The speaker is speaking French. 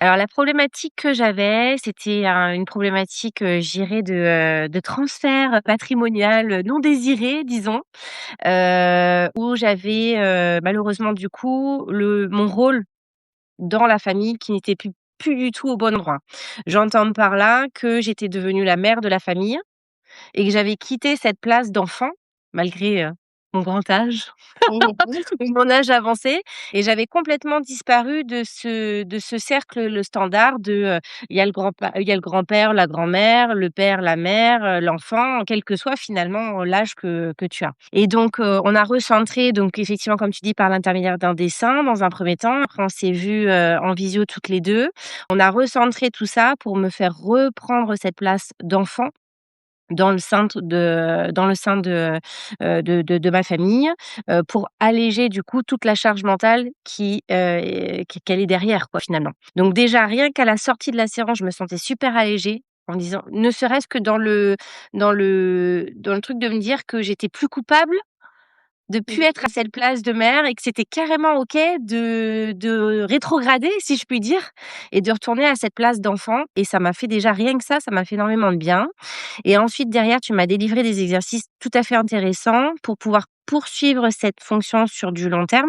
Alors la problématique que j'avais, c'était une problématique, je dirais de transfert patrimonial, non désiré, disons, où j'avais, malheureusement du coup mon rôle dans la famille qui n'était plus du tout au bon endroit. J'entends par là que j'étais devenue la mère de la famille et que j'avais quitté cette place d'enfant malgré, mon grand âge. Mmh mh. Mon âge avancé et j'avais complètement disparu de ce cercle, le standard il y a le grand-père, la grand-mère, le père, la mère, l'enfant, quel que soit finalement l'âge que tu as et donc on a recentré donc effectivement comme tu dis par l'intermédiaire d'un dessin dans un premier temps. Après on s'est vues, en visio toutes les 2. On a recentré tout ça pour me faire reprendre cette place d'enfant dans le sein de ma famille, pour alléger du coup toute la charge mentale qu'elle est derrière quoi, finalement. Donc déjà, rien qu'à la sortie de la séance, je me sentais super allégée en me disant ne serait-ce que dans le truc de me dire que j'étais plus coupable de plus être à Mmh. cette place de mère et que c'était carrément OK de rétrograder, si je puis dire et de retourner à cette place d'enfant et ça m'a fait déjà rien que ça m'a fait énormément de bien et ensuite derrière, tu m'as délivré des exercices tout à fait intéressants pour pouvoir poursuivre cette fonction sur du long terme.